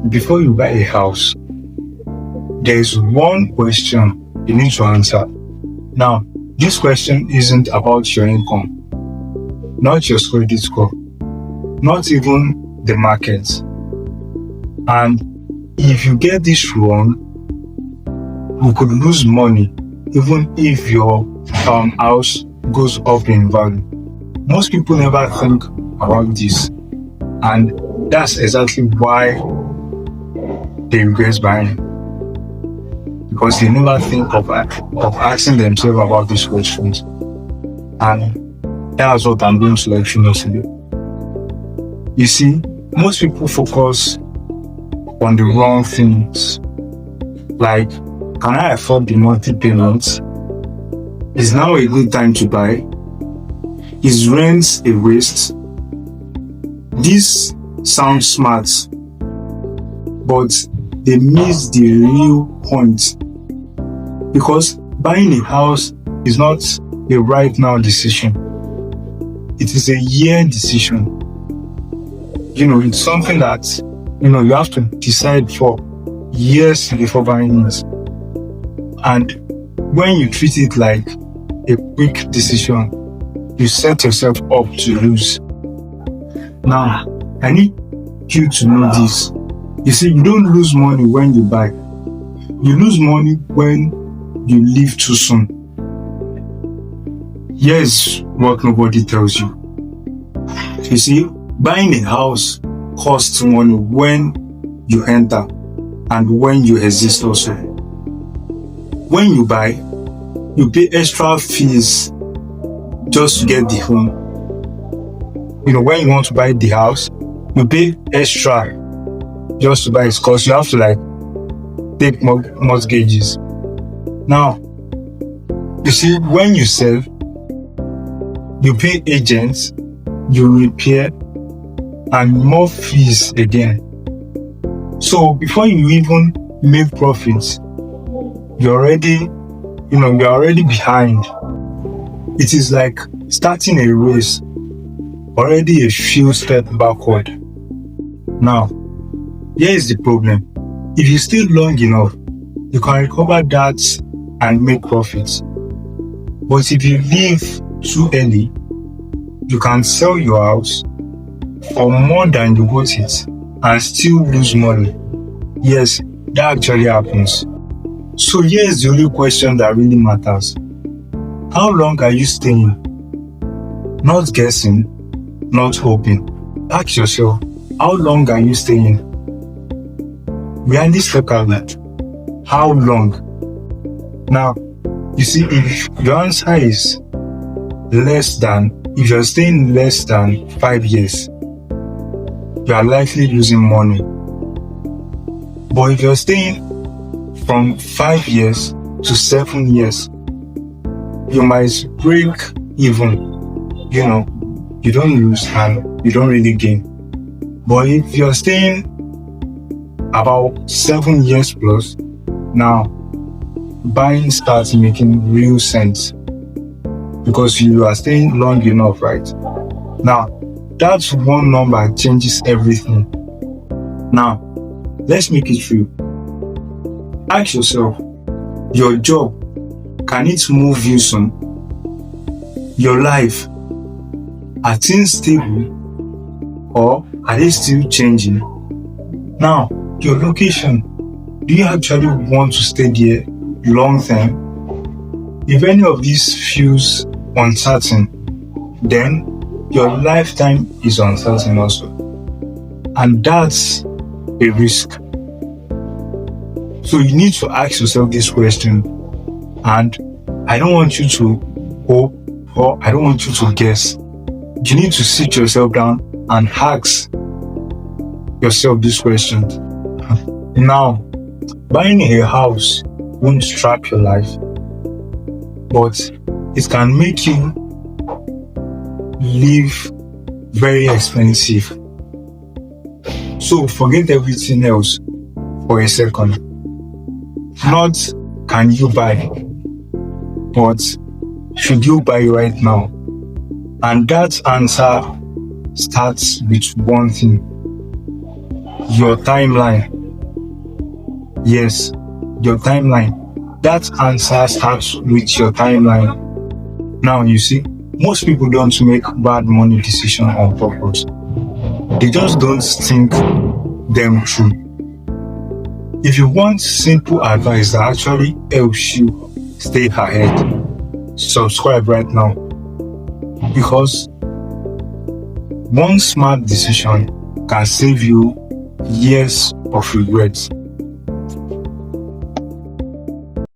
before you buy a house, there's one question you need to answer. Now, this question isn't about your income, not your credit score, not even the market. And if you get this wrong, you could lose money even if your house goes up in value. Most people never think about this, and that's exactly why they regret buying, because they never think of asking themselves about these questions. And that's what I'm going to let you know today. You see, most people focus on the wrong things, like, can I afford the monthly payments? Is now a good time to buy? Is rent a waste? This sounds smart, but they miss the real point. Because buying a house is not a right now decision. It is a year decision. It's something that, you have to decide for years before buying it. And when you treat it like a quick decision, you set yourself up to lose. Now, I need you to know this. You see, you don't lose money when you buy. You lose money when you leave too soon. Here's what nobody tells you. You see, buying a house costs money when you enter and when you exist also. When you buy, you pay extra fees just to get the home. When you want to buy the house, you pay extra just to buy it, because you have to take mortgages. Now, you see, when you sell, you pay agents, you repair, and more fees again. So before you even make profits, you're already behind. It is like starting a race, already a few steps backward. Now, here is the problem. If you stay long enough, you can recover that and make profits. But if you leave too early, you can sell your house for more than you bought it and still lose money. Yes, that actually happens. So here's the only question that really matters. How long are you staying? Not guessing, not hoping. Ask yourself, how long are you staying? Realistically, how long? Now, you see, if your answer is if you're staying less than 5 years, you are likely losing money. But if you're staying from 5 years to 7 years, you might break even. You don't lose and you don't really gain. But if you're staying about 7 years plus, now buying starts making real sense, because you are staying long enough, right? Now, that one number changes everything. Now, let's make it real. Ask yourself, your job, can it move you soon? Your life, are things stable or are they still changing? Now, your location, do you actually want to stay there long term? If any of these feels uncertain, then your lifetime is uncertain also. And that's a risk. So you need to ask yourself this question. And I don't want you to hope, or I don't want you to guess. You need to sit yourself down and ask yourself this question. Now, buying a house won't trap your life, but it can make you live very expensive. So forget everything else for a second. Not can you buy, but should you buy right now? And that answer starts with one thing. your timeline. Yes, your timeline. That answer starts with your timeline. Now, you see, most people don't make bad money decisions on purpose. They just don't think them through. If you want simple advice that actually helps you stay ahead, subscribe right now. Because one smart decision can save you years of regrets.